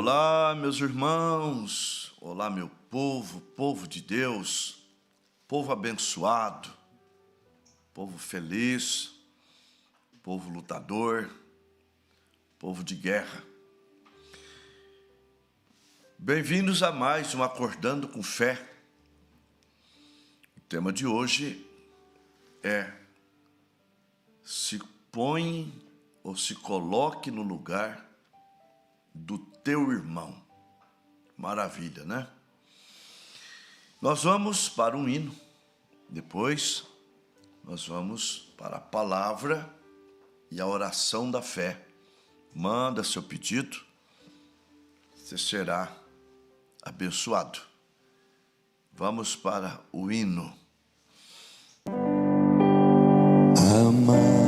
Olá, meus irmãos, olá, meu povo, povo de Deus, povo abençoado, povo feliz, povo lutador, povo de guerra. Bem-vindos a mais um Acordando com Fé. O tema de hoje é: se põe ou se coloque no lugar do teu irmão. Maravilha, né? Nós vamos para um hino, depois nós vamos para a palavra e a oração da fé. Manda seu pedido, você será abençoado. Vamos para o hino. Amai-vos.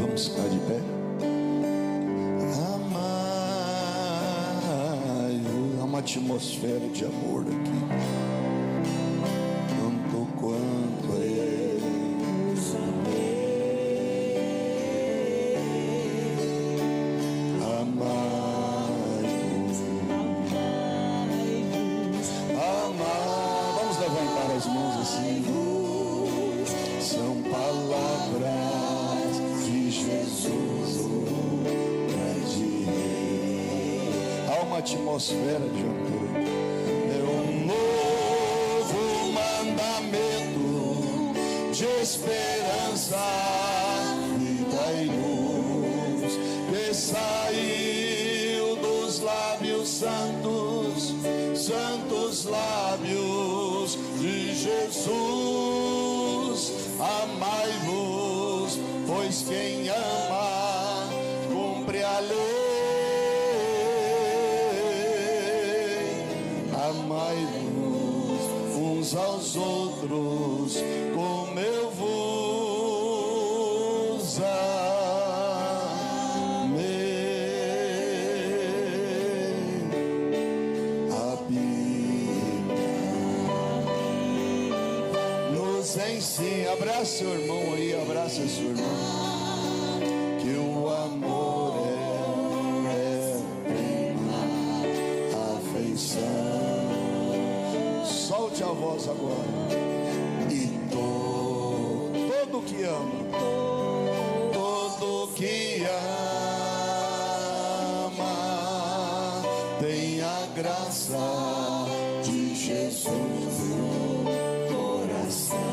Vamos ficar de pé. Amai-vos. Há uma atmosfera de amor aqui. Tanto quanto eu amai-vos. Amai. Vamos levantar as mãos assim. São palavras de Jesus, o grande Rei. Há uma atmosfera de amor. É um novo mandamento de esperança, vida e luz, que saiu dos lábios santos, santos lábios de Jesus. Amai-vos, pois quem ama cumpre a lei. Amai-vos uns aos outros, como eu vos amei. A Bíblia nos ensina. Abraça seu irmão aí, abraça sua irmã. Que o amor é plena afeição. Solte a voz agora. E todo que ama, todo que ama, tem a graça de Jesus no coração.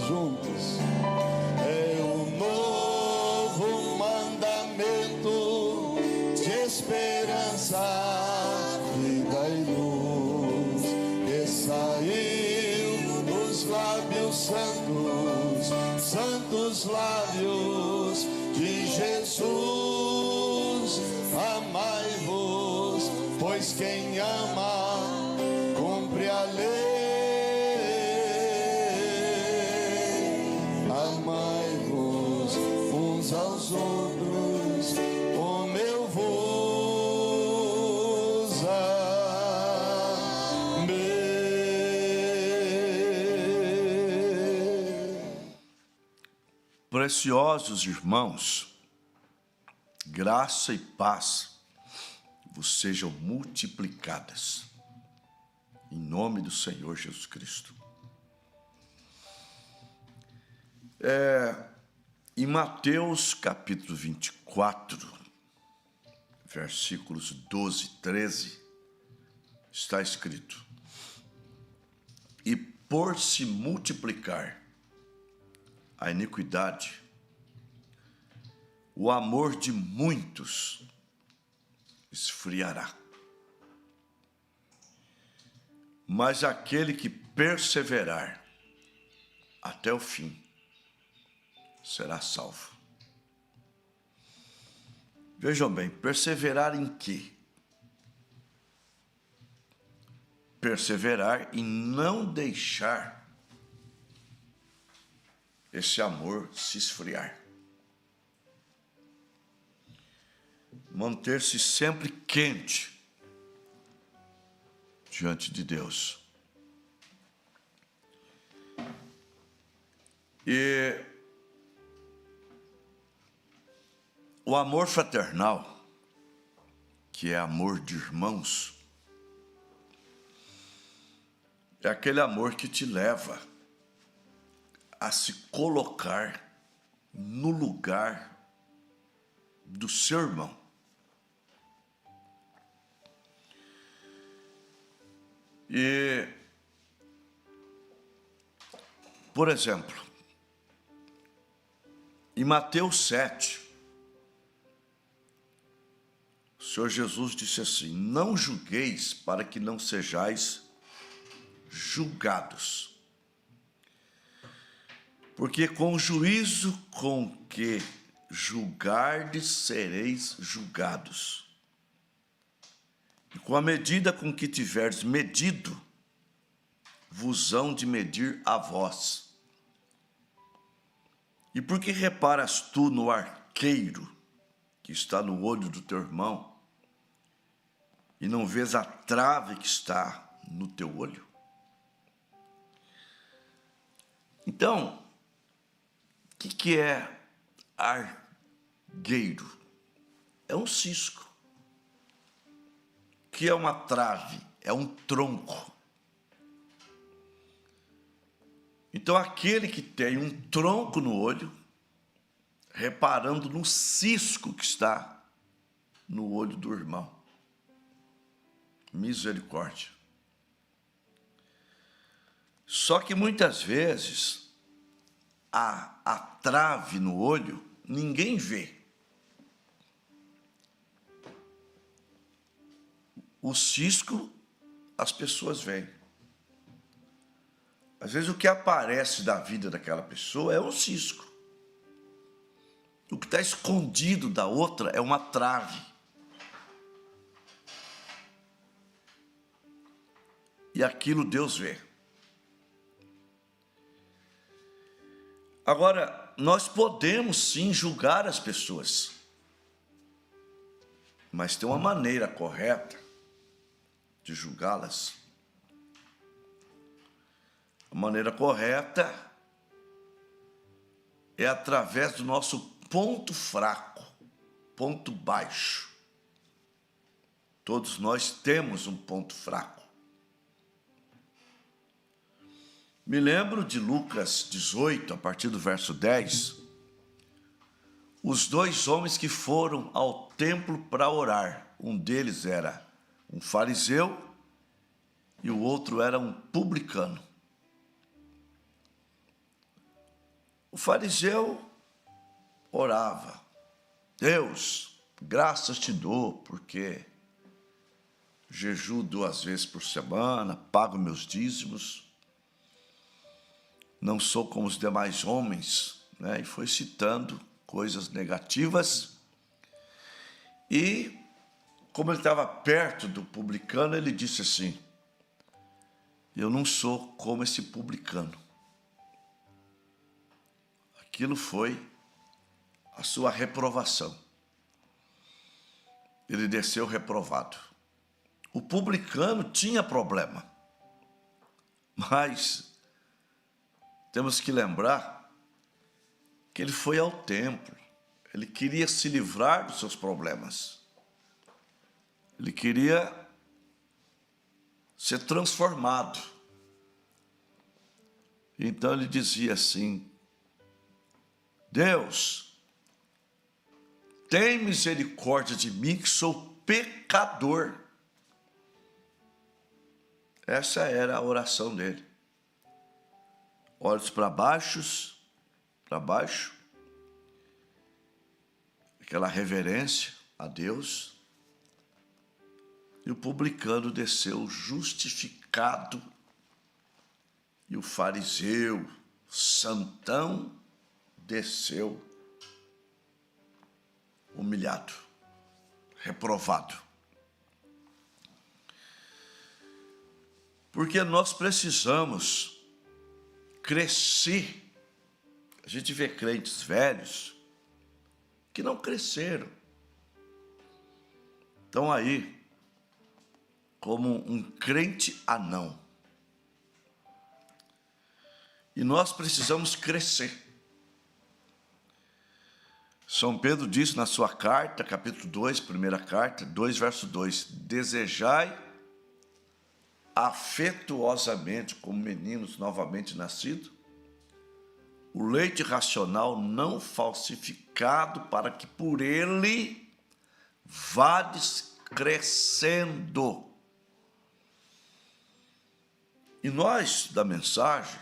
Juntos, é um novo mandamento de esperança, vida e luz, que saiu dos lábios santos, santos lábios de Jesus. Amai-vos, pois quem ama cumpre a lei. Amai-vos uns aos outros, como eu vos amei. Preciosos irmãos, graça e paz vos sejam multiplicadas, em nome do Senhor Jesus Cristo. Em Mateus capítulo 24, versículos 12 e 13, está escrito: e por se multiplicar a iniquidade, o amor de muitos esfriará. Mas aquele que perseverar até o fim será salvo. Vejam bem, perseverar em quê? Perseverar em não deixar esse amor se esfriar. Manter-se sempre quente diante de Deus. E o O amor fraternal, que é amor de irmãos, é aquele amor que te leva a se colocar no lugar do seu irmão. E, por exemplo, em Mateus 7, o Senhor Jesus disse assim: não julgueis para que não sejais julgados. Porque com o juízo com que julgardes, sereis julgados. E com a medida com que tiverdes medido, vos hão de medir a vós. E por que reparas tu no arqueiro que está no olho do teu irmão, e não vês a trave que está no teu olho? Então, o que é argueiro? É um cisco. O que é uma trave? É um tronco. Então, aquele que tem um tronco no olho, reparando no cisco que está no olho do irmão. Misericórdia. Só que muitas vezes a trave no olho ninguém vê. O cisco as pessoas veem. Às vezes o que aparece da vida daquela pessoa é um cisco. O que está escondido da outra é uma trave. E aquilo Deus vê. Agora, nós podemos sim julgar as pessoas, mas tem uma maneira correta de julgá-las. A maneira correta é através do nosso ponto fraco, ponto baixo. Todos nós temos um ponto fraco. Me lembro de Lucas 18, a partir do verso 10, os dois homens que foram ao templo para orar. Um deles era um fariseu e o outro era um publicano. O fariseu orava: Deus, graças te dou, porque jejuo 2 vezes por semana, pago meus dízimos, não sou como os demais homens, né? E foi citando coisas negativas. E, como ele estava perto do publicano, ele disse assim: eu não sou como esse publicano. Aquilo foi a sua reprovação. Ele desceu reprovado. O publicano tinha problema, mas temos que lembrar que ele foi ao templo. Ele queria se livrar dos seus problemas. Ele queria ser transformado. Então ele dizia assim: Deus, tem misericórdia de mim, que sou pecador. Essa era a oração dele. Olhos para baixo, aquela reverência a Deus. E o publicano desceu justificado, e o fariseu santão desceu humilhado, reprovado. Porque nós precisamos crescer. A gente vê crentes velhos que não cresceram. Estão aí como um crente anão. E nós precisamos crescer. São Pedro disse na sua carta, capítulo 2, primeira carta, 2, verso 2, desejai afetuosamente, como meninos novamente nascidos, o leite racional não falsificado, para que por ele vades crescendo. E nós, da mensagem,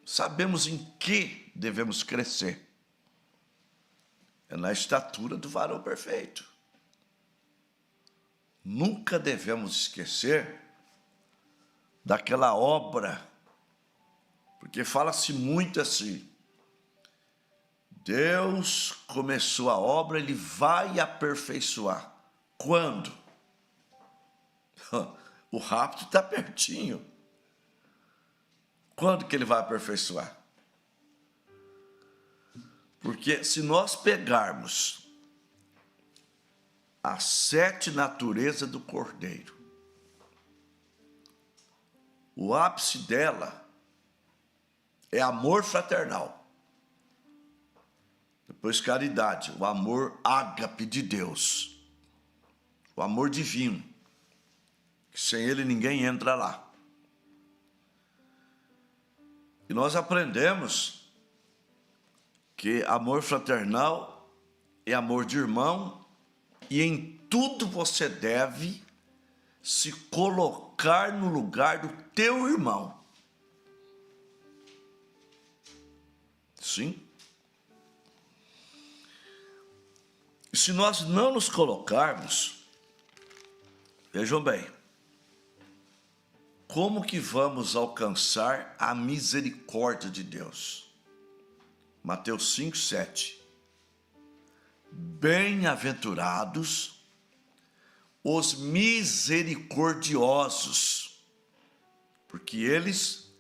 sabemos em que devemos crescer. É na estatura do varão perfeito. Nunca devemos esquecer daquela obra, porque fala-se muito assim, Deus começou a obra, Ele vai aperfeiçoar. Quando? O rapto está pertinho. Quando que Ele vai aperfeiçoar? Porque se nós pegarmos as 7 naturezas do Cordeiro, o ápice dela é amor fraternal. Depois caridade, o amor ágape de Deus, o amor divino, que sem ele ninguém entra lá. E nós aprendemos que amor fraternal é amor de irmão, e em tudo você deve se colocar no lugar do teu irmão. Sim? E se nós não nos colocarmos, vejam bem, como que vamos alcançar a misericórdia de Deus? Mateus 5, 7. Bem-aventurados os misericordiosos, porque eles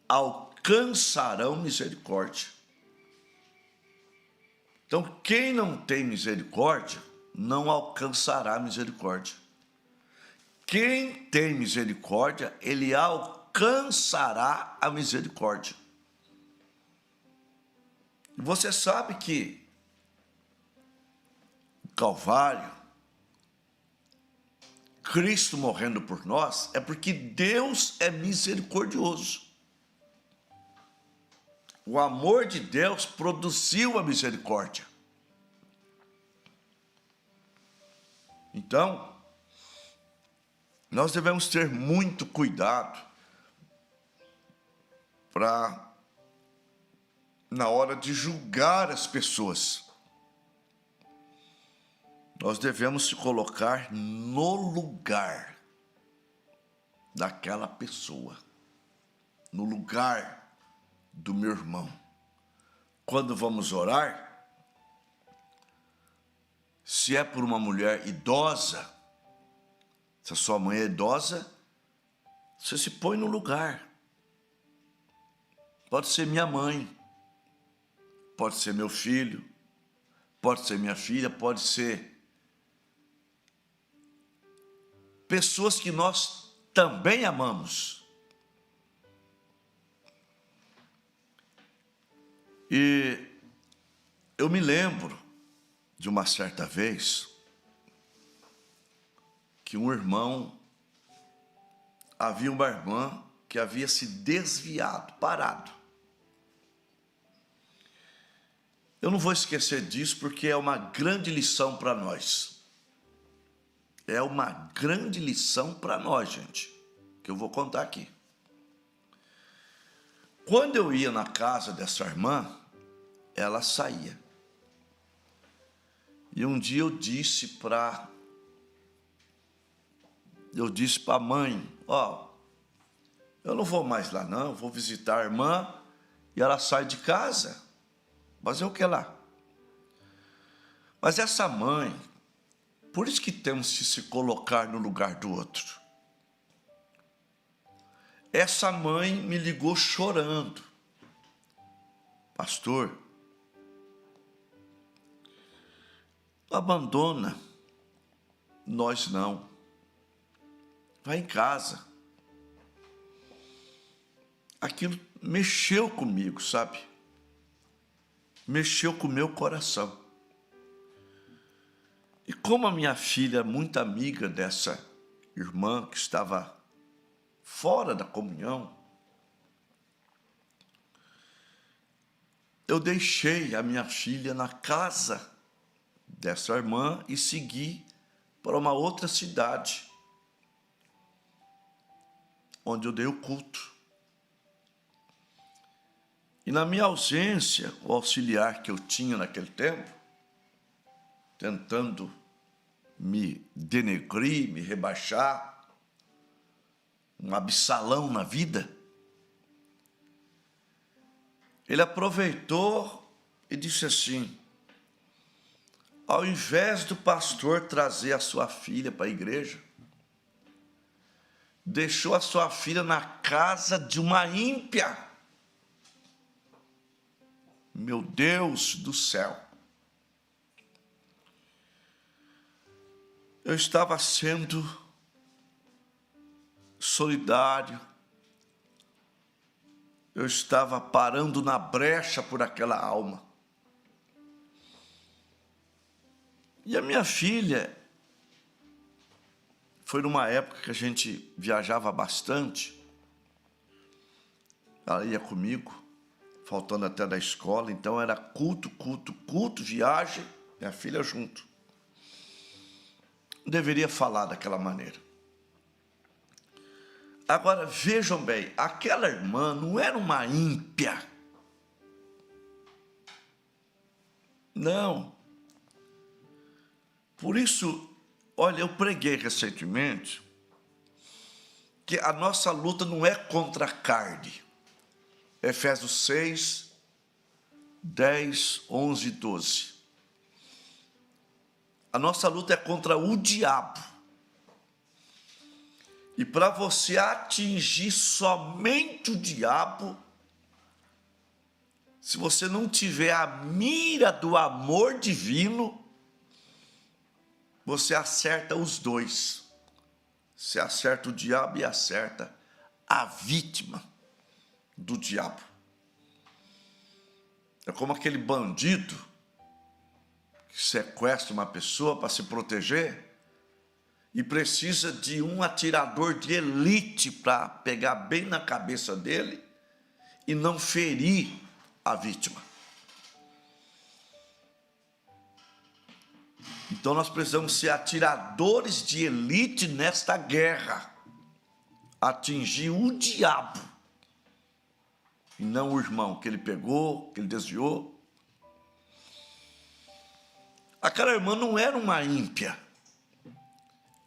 alcançarão misericórdia. Então, quem não tem misericórdia, não alcançará misericórdia. Quem tem misericórdia, ele alcançará a misericórdia. E você sabe que o Calvário, Cristo morrendo por nós, é porque Deus é misericordioso. O amor de Deus produziu a misericórdia. Então, nós devemos ter muito cuidado na hora de julgar as pessoas. Nós devemos se colocar no lugar daquela pessoa, no lugar do meu irmão. Quando vamos orar, se é por uma mulher idosa, se a sua mãe é idosa, você se põe no lugar. Pode ser minha mãe, pode ser meu filho, pode ser minha filha, pode ser pessoas que nós também amamos. E eu me lembro de uma certa vez que um irmão, havia uma irmã que havia se desviado, parado. Eu não vou esquecer disso porque é uma grande lição para nós. É uma grande lição para nós, gente, que eu vou contar aqui. Quando eu ia na casa dessa irmã, ela saía. E um dia eu disse para a mãe, eu não vou mais lá não, eu vou visitar a irmã, e ela sai de casa, fazer o que lá? Mas essa mãe, por isso que temos que se colocar no lugar do outro. Essa mãe me ligou chorando. Pastor, abandona, nós não. Vai em casa. Aquilo mexeu comigo, sabe? Mexeu com o meu coração. E como a minha filha é muito amiga dessa irmã que estava fora da comunhão, eu deixei a minha filha na casa dessa irmã e segui para uma outra cidade, onde eu dei o culto. E na minha ausência, o auxiliar que eu tinha naquele tempo, tentando me denegrir, me rebaixar, um Absalão na vida, ele aproveitou e disse assim: ao invés do pastor trazer a sua filha para a igreja, deixou a sua filha na casa de uma ímpia. Meu Deus do céu! Eu estava sendo solidário, eu estava parando na brecha por aquela alma. E a minha filha, foi numa época que a gente viajava bastante, ela ia comigo, faltando até da escola, então era culto, viagem, minha filha junto. Não deveria falar daquela maneira. Agora, vejam bem, aquela irmã não era uma ímpia. Não. Por isso, olha, eu preguei recentemente que a nossa luta não é contra a carne. Efésios 6, 10, 11 e 12. A nossa luta é contra o diabo. E para você atingir somente o diabo, se você não tiver a mira do amor divino, você acerta os dois. Você acerta o diabo e acerta a vítima do diabo. É como aquele bandido que sequestra uma pessoa para se proteger e precisa de um atirador de elite para pegar bem na cabeça dele e não ferir a vítima. Então nós precisamos ser atiradores de elite nesta guerra, atingir o diabo e não o irmão que ele pegou, que ele desviou. Aquela irmã não era uma ímpia,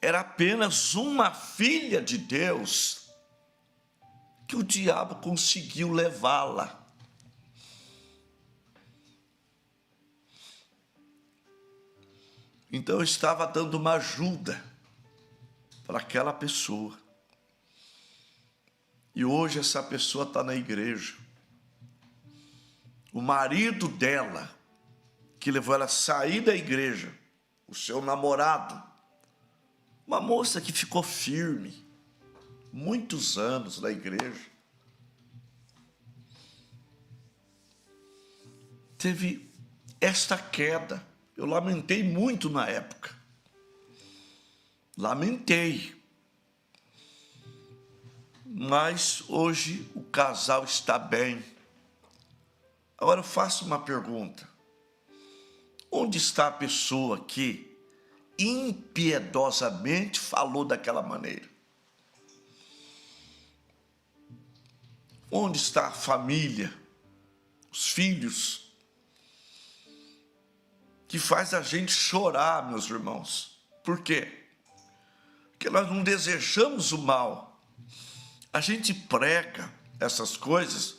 era apenas uma filha de Deus que o diabo conseguiu levá-la. Então eu estava dando uma ajuda para aquela pessoa. E hoje essa pessoa está na igreja. O marido dela, que levou ela a sair da igreja, o seu namorado, uma moça que ficou firme, muitos anos na igreja, teve esta queda. Eu lamentei muito na época. Lamentei. Mas hoje o casal está bem. Agora eu faço uma pergunta. Onde está a pessoa que impiedosamente falou daquela maneira? Onde está a família, os filhos, que faz a gente chorar, meus irmãos? Por quê? Porque nós não desejamos o mal. A gente prega essas coisas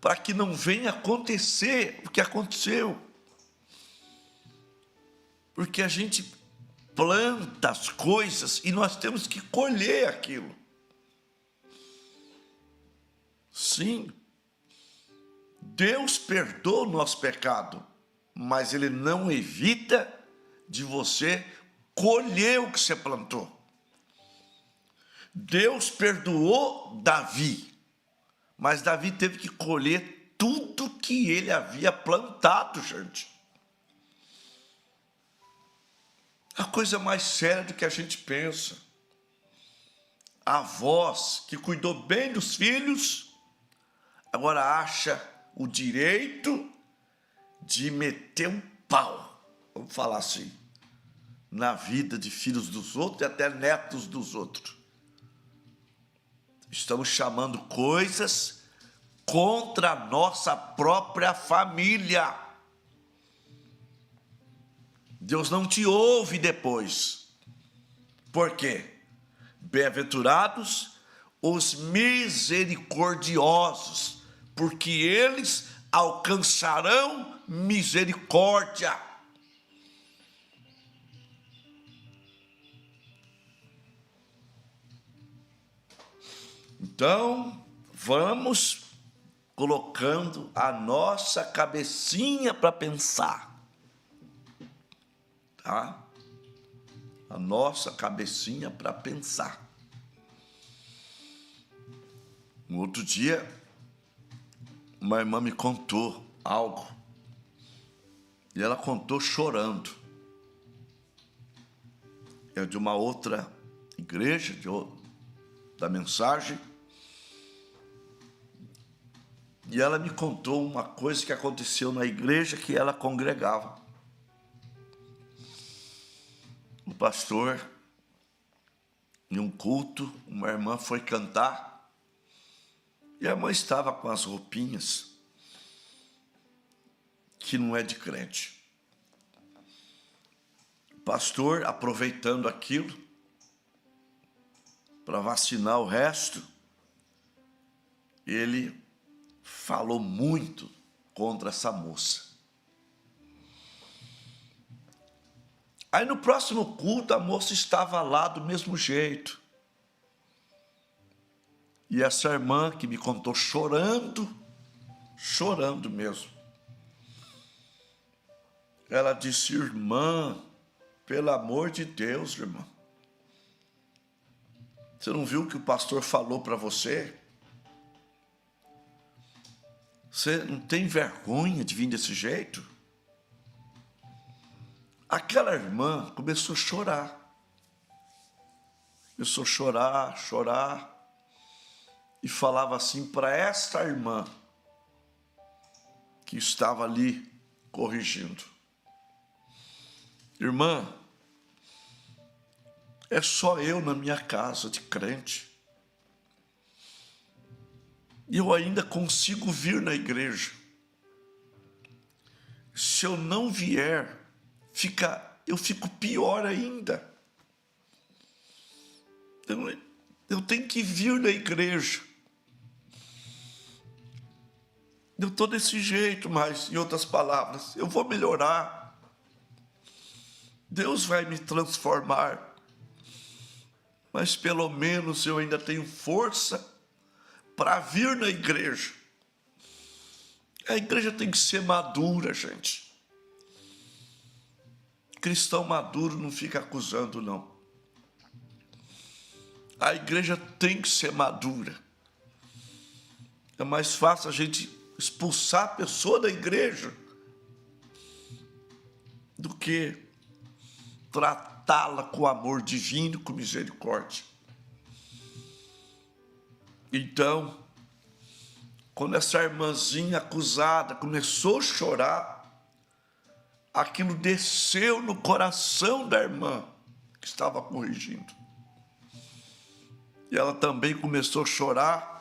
para que não venha acontecer o que aconteceu. Porque a gente planta as coisas e nós temos que colher aquilo. Sim, Deus perdoa o nosso pecado, mas Ele não evita de você colher o que você plantou. Deus perdoou Davi, mas Davi teve que colher tudo que ele havia plantado, gente. A coisa mais séria do que a gente pensa. A avós que cuidou bem dos filhos, agora acha o direito de meter um pau, vamos falar assim, na vida de filhos dos outros e até netos dos outros. Estamos chamando coisas contra a nossa própria família. Deus não te ouve depois. Por quê? Bem-aventurados os misericordiosos, porque eles alcançarão misericórdia. Então, vamos colocando a nossa cabecinha para pensar, tá? A nossa cabecinha para pensar. Um outro dia, uma irmã me contou algo, e ela contou chorando. É de uma outra igreja, da mensagem, e ela me contou uma coisa que aconteceu na igreja que ela congregava. O pastor, em um culto, uma irmã foi cantar, e a irmã estava com as roupinhas que não é de crente. O pastor, aproveitando aquilo para vacinar o resto, ele falou muito contra essa moça. Aí no próximo culto a moça estava lá do mesmo jeito. E essa irmã que me contou chorando mesmo. Ela disse: irmã, pelo amor de Deus, irmã, você não viu o que o pastor falou para você? Você não tem vergonha de vir desse jeito? Aquela irmã começou a chorar. Começou a chorar. E falava assim para esta irmã que estava ali corrigindo: irmã, é só eu na minha casa de crente. E eu ainda consigo vir na igreja. Se eu não vier, eu fico pior ainda. Eu tenho que vir na igreja. Eu estou desse jeito, mas, em outras palavras, eu vou melhorar. Deus vai me transformar. Mas pelo menos eu ainda tenho força para vir na igreja. A igreja tem que ser madura, gente. Cristão maduro não fica acusando, não. A igreja tem que ser madura. É mais fácil a gente expulsar a pessoa da igreja do que tratá-la com amor divino, com misericórdia. Então, quando essa irmãzinha acusada começou a chorar, aquilo desceu no coração da irmã que estava corrigindo. E ela também começou a chorar.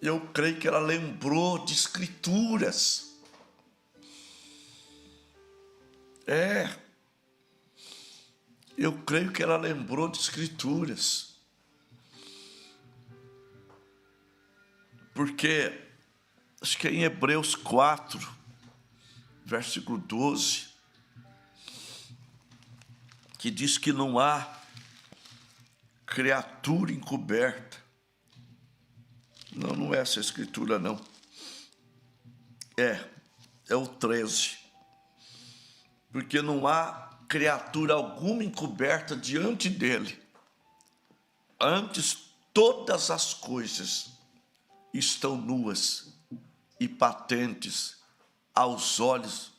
Eu creio que ela lembrou de escrituras. Eu creio que ela lembrou de escrituras. Porque, acho que é em Hebreus 4, versículo 12, que diz que não há criatura encoberta. Não é essa escritura, não. É o 13. Porque não há criatura alguma encoberta diante dele. Antes, todas as coisas estão nuas e patentes aos olhos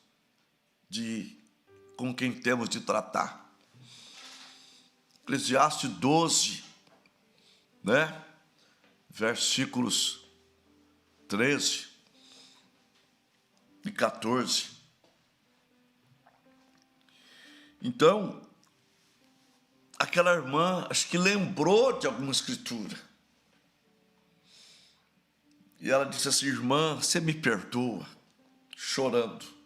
com quem temos de tratar. Eclesiastes 12, né? Versículos 13 e 14. Então, aquela irmã, acho que lembrou de alguma escritura. E ela disse assim: irmã, você me perdoa? Chorando.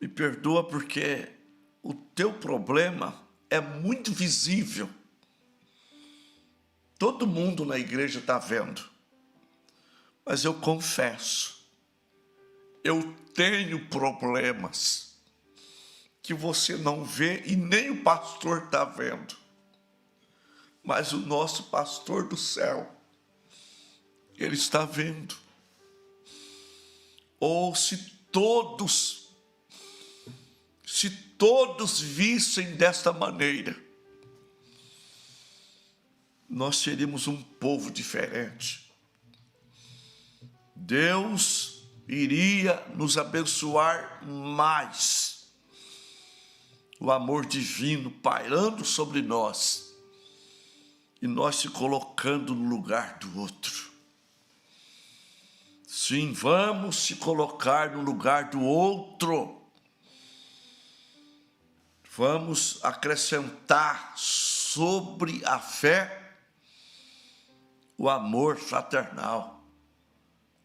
Me perdoa porque o teu problema é muito visível. Todo mundo na igreja está vendo. Mas eu confesso, eu tenho problemas que você não vê e nem o pastor está vendo. Mas o nosso pastor do céu, ele está vendo. Ou se todos vissem desta maneira, nós seríamos um povo diferente. Deus iria nos abençoar mais. O amor divino pairando sobre nós e nós se colocando no lugar do outro. Sim, vamos se colocar no lugar do outro. Vamos acrescentar sobre a fé o amor fraternal.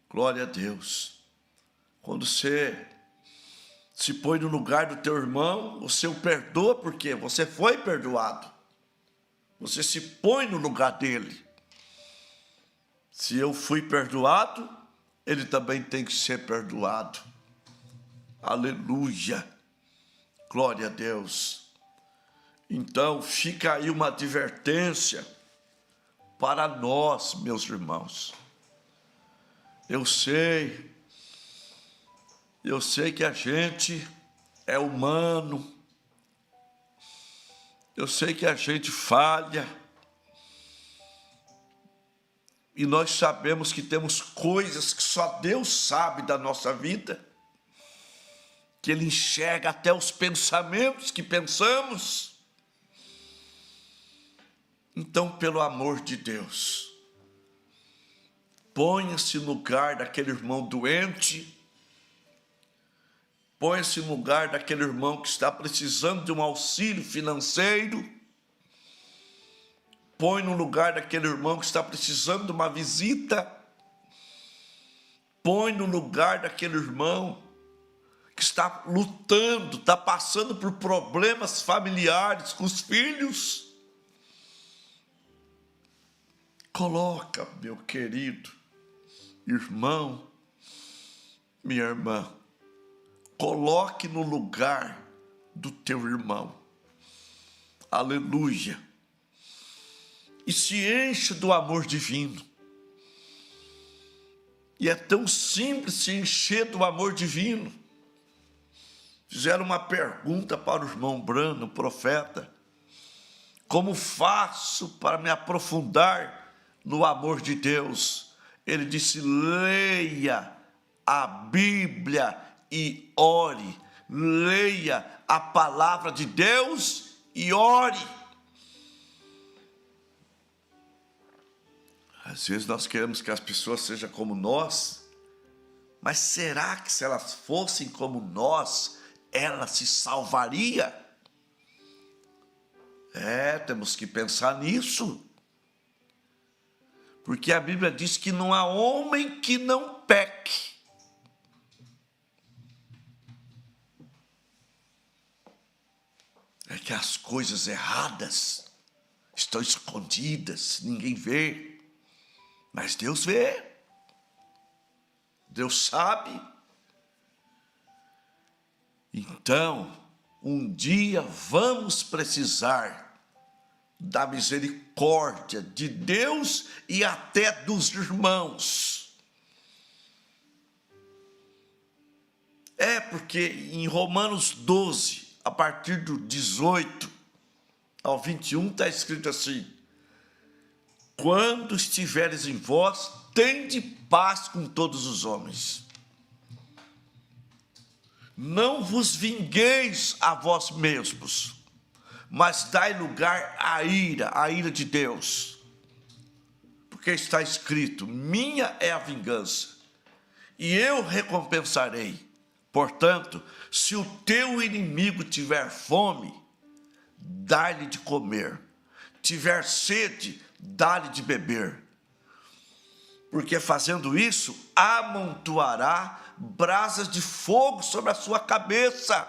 Glória a Deus. Quando você se põe no lugar do teu irmão, você o perdoa porque você foi perdoado. Você se põe no lugar dele. Se eu fui perdoado, ele também tem que ser perdoado. Aleluia. Glória a Deus. Então, fica aí uma advertência para nós, meus irmãos. Eu sei que a gente é humano, eu sei que a gente falha, e nós sabemos que temos coisas que só Deus sabe da nossa vida, que Ele enxerga até os pensamentos que pensamos. Então, pelo amor de Deus, ponha-se no lugar daquele irmão doente, põe-se no lugar daquele irmão que está precisando de um auxílio financeiro, põe no lugar daquele irmão que está precisando de uma visita, põe no lugar daquele irmão que está lutando, está passando por problemas familiares com os filhos. Coloca, meu querido irmão, minha irmã, coloque no lugar do teu irmão. Aleluia. E se enche do amor divino. E é tão simples se encher do amor divino. Fizeram uma pergunta para o irmão Brano, o profeta: como faço para me aprofundar no amor de Deus? Ele disse: leia a Bíblia e ore. Leia a palavra de Deus e ore. Às vezes nós queremos que as pessoas sejam como nós, mas será que se elas fossem como nós, elas se salvariam? Temos que pensar nisso. Porque a Bíblia diz que não há homem que não peque. É que as coisas erradas estão escondidas, ninguém vê. Mas Deus vê. Deus sabe. Então, um dia vamos precisar da misericórdia de Deus e até dos irmãos. Porque em Romanos 12, a partir do 18 ao 21, está escrito assim: quando estiveres em vós, tende paz com todos os homens. não vos vingueis a vós mesmos, mas dai lugar à ira de Deus. Porque está escrito, minha é a vingança, e eu recompensarei. Portanto, se o teu inimigo tiver fome, dá-lhe de comer. Tiver sede, dá-lhe de beber. Porque fazendo isso, amontoará brasas de fogo sobre a sua cabeça.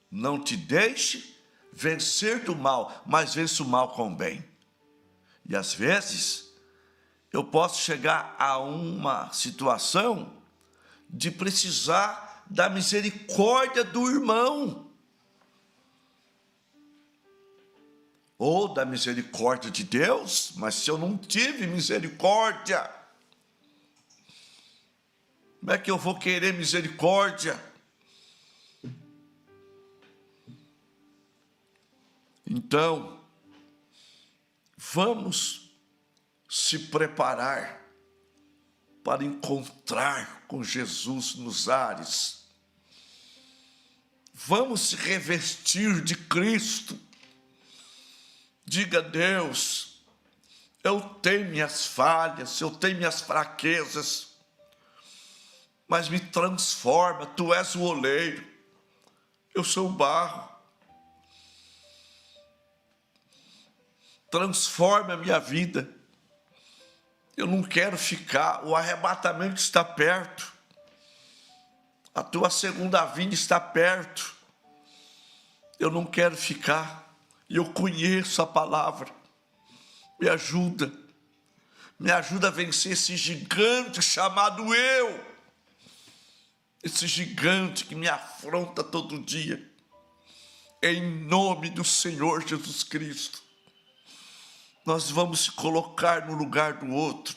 Não te deixe vencer do mal, mas vence o mal com o bem. E às vezes, eu posso chegar a uma situação de precisar da misericórdia do irmão, ou da misericórdia de Deus, mas se eu não tive misericórdia, como é que eu vou querer misericórdia? Então, vamos se preparar para encontrar com Jesus nos ares. Vamos se revestir de Cristo. Diga a Deus, eu tenho minhas falhas, eu tenho minhas fraquezas, mas me transforma, tu és o oleiro, eu sou o barro. Transforma a minha vida. Eu não quero ficar, o arrebatamento está perto, a tua segunda vinda está perto, eu não quero ficar, e eu conheço a palavra, me ajuda a vencer esse gigante chamado eu, esse gigante que me afronta todo dia, em nome do Senhor Jesus Cristo. Nós vamos se colocar no lugar do outro.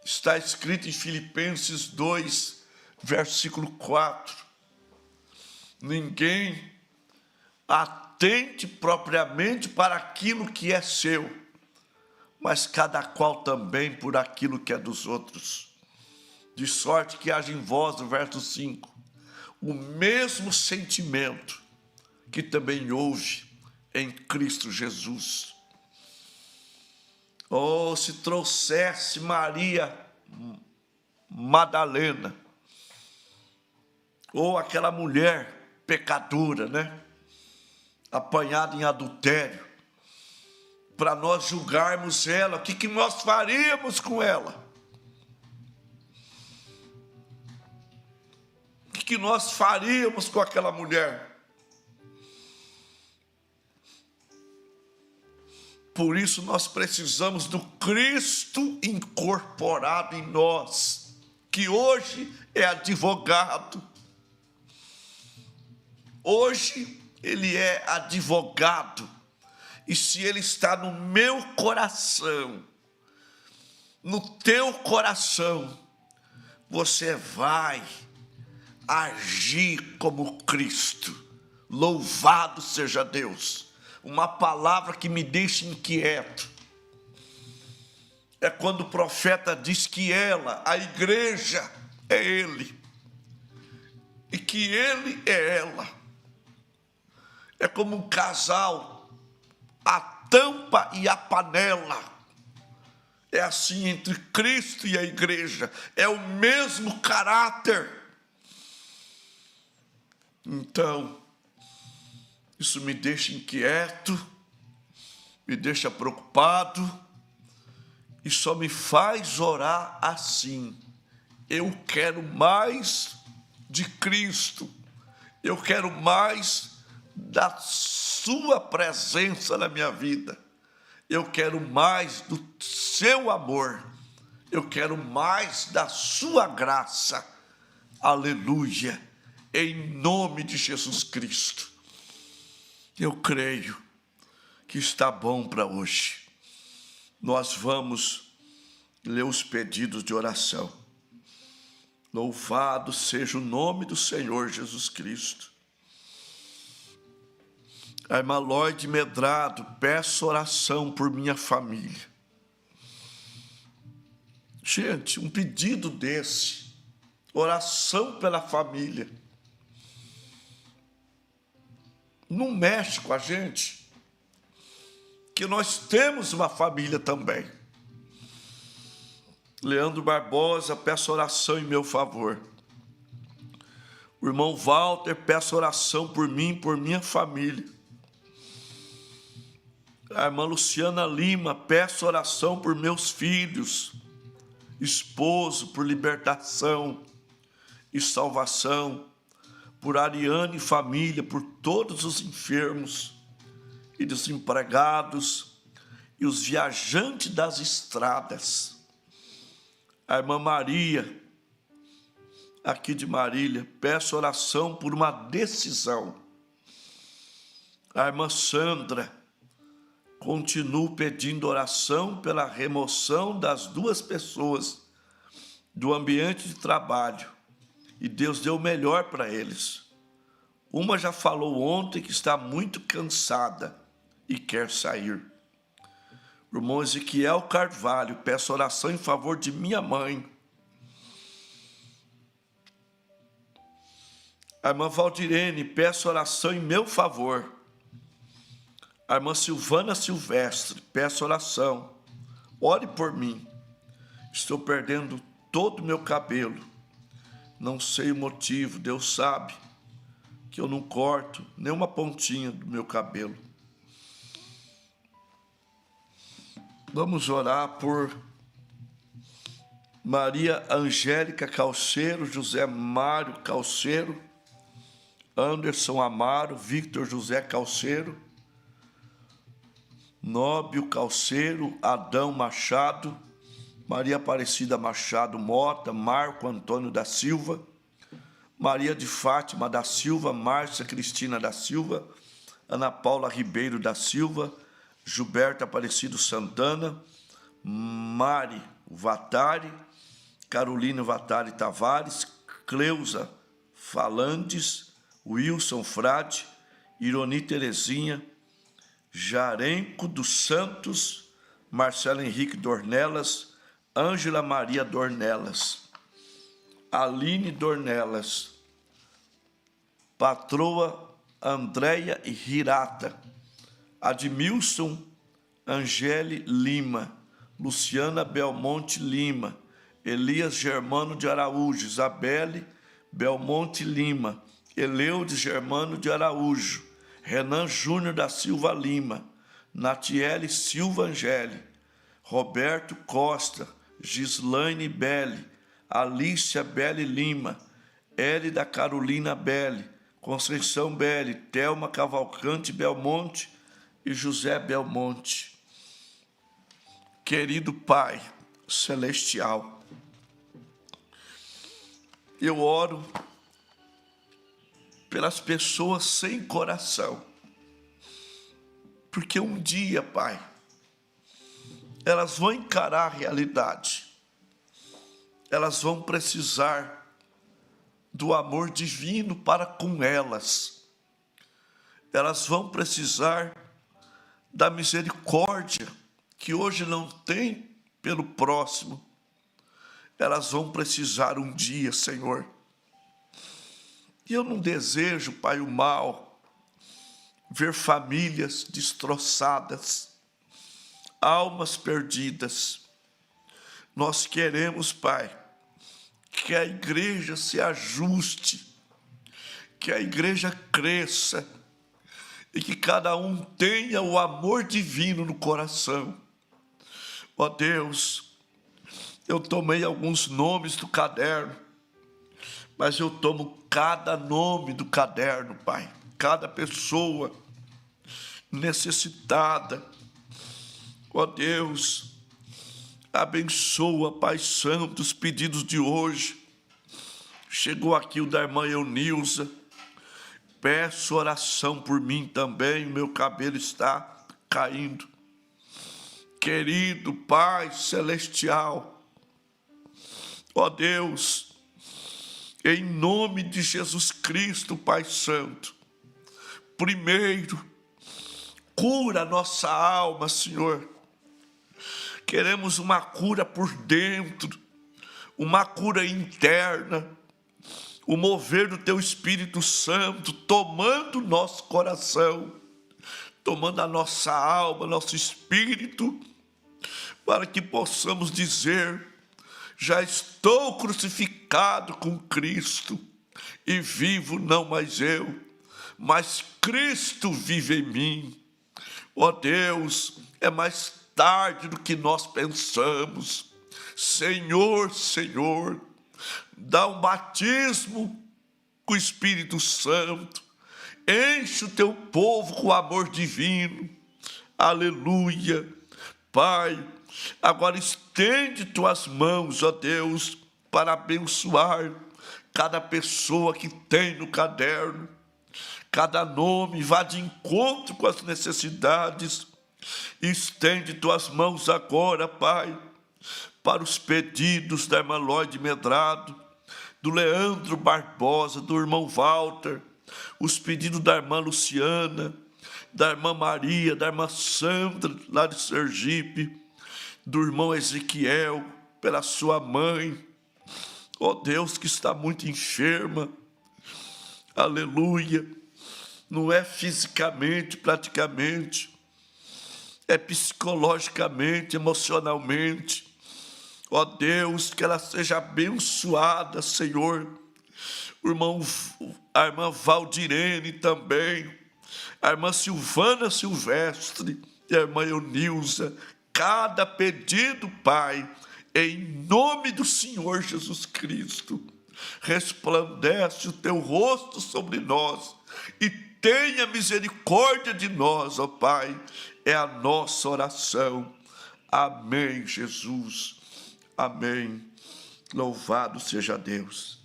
Está escrito em Filipenses 2, versículo 4. Ninguém atente propriamente para aquilo que é seu, mas cada qual também por aquilo que é dos outros. De sorte que haja em vós, no verso 5, o mesmo sentimento que também houve em Cristo Jesus. Oh, se trouxesse Maria Madalena, ou aquela mulher pecadora, né? Apanhada em adultério, para nós julgarmos ela, o que nós faríamos com ela? O que nós faríamos com aquela mulher? Por isso nós precisamos do Cristo incorporado em nós, que hoje é advogado. Hoje ele é advogado. E se ele está no meu coração, no teu coração, você vai agir como Cristo. Louvado seja Deus. Uma palavra que me deixa inquieto é quando o profeta diz que ela, a igreja, é ele, e que ele é ela. É como um casal, a tampa e a panela. É assim entre Cristo e a igreja, é o mesmo caráter. Então, isso me deixa inquieto, me deixa preocupado e só me faz orar assim. Eu quero mais de Cristo, eu quero mais da sua presença na minha vida, eu quero mais do seu amor, eu quero mais da sua graça. Aleluia, em nome de Jesus Cristo. Eu creio que está bom para hoje. Nós vamos ler os pedidos de oração. Louvado seja o nome do Senhor Jesus Cristo. A irmã Lloyd Medrado, peço oração por minha família. Gente, um pedido desse, oração pela família. Não mexe com a gente, que nós temos uma família também. Leandro Barbosa, peço oração em meu favor. O irmão Walter, peço oração por mim e por minha família. A irmã Luciana Lima, peço oração por meus filhos, esposo, por libertação e salvação, por Ariane e família, por todos os enfermos e desempregados e os viajantes das estradas. A irmã Maria, aqui de Marília, peço oração por uma decisão. A irmã Sandra, continuo pedindo oração pela remoção das 2 pessoas do ambiente de trabalho. E Deus deu o melhor para eles. Uma já falou ontem que está muito cansada e quer sair. O irmão Ezequiel Carvalho, peço oração em favor de minha mãe. A irmã Valdirene, peço oração em meu favor. A irmã Silvana Silvestre, peço oração. Ore por mim. Estou perdendo todo o meu cabelo. Não sei o motivo, Deus sabe que eu não corto nem uma pontinha do meu cabelo. Vamos orar por Maria Angélica Calceiro, José Mário Calceiro, Anderson Amaro, Victor José Calceiro, Nóbio Calceiro, Adão Machado, Maria Aparecida Machado Mota, Marco Antônio da Silva, Maria de Fátima da Silva, Márcia Cristina da Silva, Ana Paula Ribeiro da Silva, Gilberto Aparecido Santana, Mari Vatari, Carolina Vatari Tavares, Cleusa Falandes, Wilson Frade, Ironi Terezinha, Jarenco dos Santos, Marcelo Henrique Dornelas, Ângela Maria Dornelas, Aline Dornelas, Patroa Andréia Hirata, Admilson Angele Lima, Luciana Belmonte Lima, Elias Germano de Araújo, Isabelle Belmonte Lima, Eleude Germano de Araújo, Renan Júnior da Silva Lima, Natiele Silva Angele, Roberto Costa, Gislaine Belli, Alicia Belli Lima, Hélida Carolina Belli, Conceição Belli, Thelma Cavalcante Belmonte e José Belmonte. Querido Pai Celestial, eu oro pelas pessoas sem coração, porque um dia, Pai, elas vão encarar a realidade, elas vão precisar do amor divino para com elas vão precisar da misericórdia que hoje não tem pelo próximo, elas vão precisar um dia, Senhor. E eu não desejo, Pai, o mal, ver famílias destroçadas, almas perdidas. Nós queremos, Pai, que a igreja se ajuste, que a igreja cresça e que cada um tenha o amor divino no coração. Ó Deus, eu tomei alguns nomes do caderno, mas eu tomo cada nome do caderno, Pai, cada pessoa necessitada. Ó Deus, abençoa, Pai Santo, os pedidos de hoje. Chegou aqui o da irmã Eunilza. Peço oração por mim também, meu cabelo está caindo. Querido Pai Celestial, ó Deus, em nome de Jesus Cristo, Pai Santo, primeiro, cura nossa alma, Senhor. Queremos uma cura por dentro, uma cura interna, o mover do teu Espírito Santo, tomando o nosso coração, tomando a nossa alma, nosso espírito, para que possamos dizer: já estou crucificado com Cristo, e vivo não mais eu, mas Cristo vive em mim. Ó Deus, é mais tarde do que nós pensamos. Senhor, Senhor, dá um batismo com o Espírito Santo, enche o teu povo com amor divino. Aleluia. Pai, agora estende tuas mãos, ó Deus, para abençoar cada pessoa que tem no caderno, cada nome, vá de encontro com as necessidades. Estende tuas mãos agora, Pai, para os pedidos da irmã Lloyd Medrado, do Leandro Barbosa, do irmão Walter, os pedidos da irmã Luciana, da irmã Maria, da irmã Sandra, lá de Sergipe, do irmão Ezequiel, pela sua mãe, ó Deus, que está muito enferma. Aleluia. Não é fisicamente, praticamente, é psicologicamente, emocionalmente. Ó Deus, que ela seja abençoada, Senhor. A irmã Valdirene também, a irmã Silvana Silvestre e a irmã Eunilza, cada pedido, Pai, em nome do Senhor Jesus Cristo, resplandece o teu rosto sobre nós e tenha misericórdia de nós, ó Pai, é a nossa oração. Amém, Jesus. Amém. Louvado seja Deus.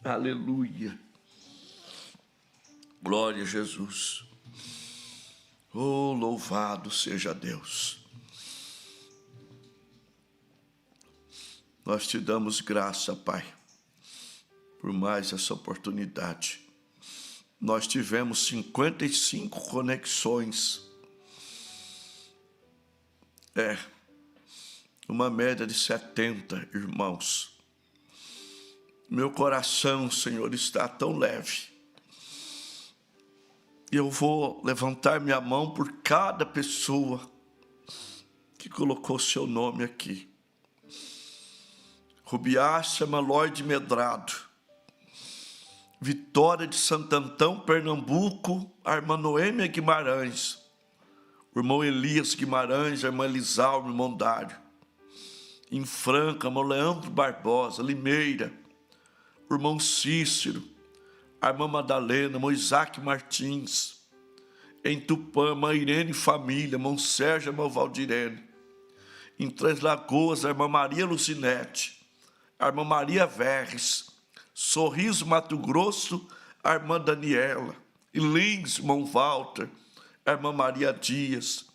Aleluia. Glória a Jesus. Oh, louvado seja Deus. Nós te damos graça, Pai, por mais essa oportunidade. Nós tivemos 55 conexões. Uma média de 70 irmãos. Meu coração, Senhor, está tão leve. Eu vou levantar minha mão por cada pessoa que colocou seu nome aqui. Rubiácia Lloyd Medrado, Vitória de Santo Antão, Pernambuco, a irmã Noêmia Guimarães, o irmão Elias Guimarães, a irmã Elisalva, o irmão Dário. Em Franca, o irmão Leandro Barbosa, Limeira, o irmão Cícero, a irmã Madalena, irmão Isaac Martins. Em Tupã, a irmã Irene Família, irmão Sérgio, a irmã Valdirene. Em Três Lagoas, a irmã Maria Lucinete, a irmã Maria Verres. Sorriso, Mato Grosso, a irmã Daniela. Em Lins, irmão Walter, a irmã Maria Dias.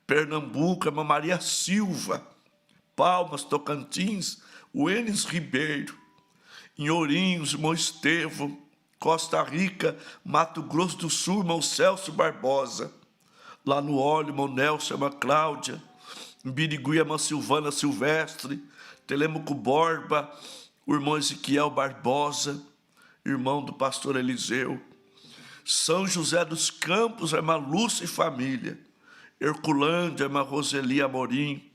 Pernambuco, a irmã Maria Silva. Palmas, Tocantins, o Enes Ribeiro. Em Ourinhos, irmão Estevão. Costa Rica, Mato Grosso do Sul, irmão Celso Barbosa. Lá no Óleo, irmão Nelson, irmã Cláudia. Em Birigui, irmã Silvana Silvestre. Telêmaco Borba, o irmão Ezequiel Barbosa, irmão do pastor Eliseu. São José dos Campos, a irmã Lúcia e família. Herculândia, a irmã Roseli Amorim.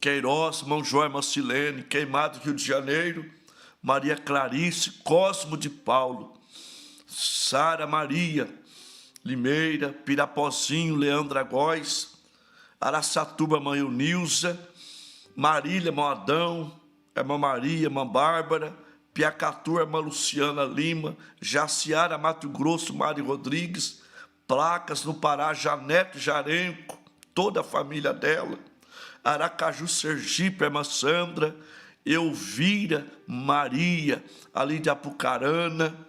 Queiroz, irmão João, irmã Silene. Queimado, Rio de Janeiro, Maria Clarice, Cosmo de Paulo. Sara Maria Limeira, Pirapozinho, Leandra Góes. Araçatuba, irmã Eunilza. Marília, irmã Adão, irmã Maria, irmã Bárbara. Piacatu, irmã Luciana Lima. Jaciara, Mato Grosso, Mari Rodrigues. Placas no Pará, Janete Jarenco, toda a família dela. Aracaju, Sergipe, irmã Sandra. Elvira Maria, ali de Apucarana.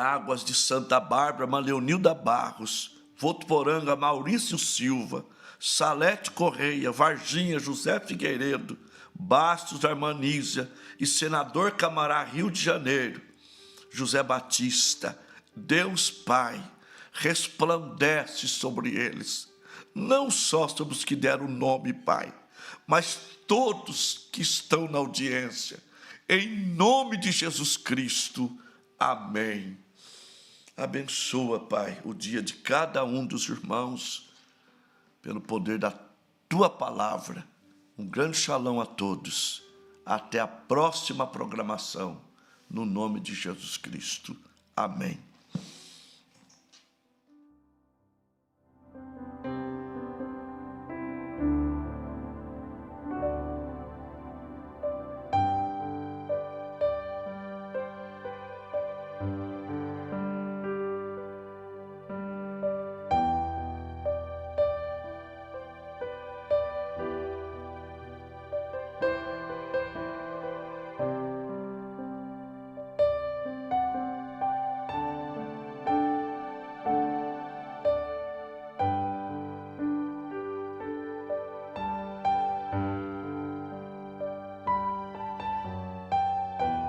Águas de Santa Bárbara, irmã Leonilda Barros. Votuporanga, Maurício Silva. Salete Correia, Varginha, José Figueiredo. Bastos, irmã Nísia. E Senador Camará, Rio de Janeiro, José Batista. Deus Pai, resplandece sobre eles, não só sobre os que deram o nome, Pai, mas todos que estão na audiência, em nome de Jesus Cristo, amém. Abençoa, Pai, o dia de cada um dos irmãos, pelo poder da Tua palavra. Um grande shalom a todos. Até a próxima programação, no nome de Jesus Cristo. Amém.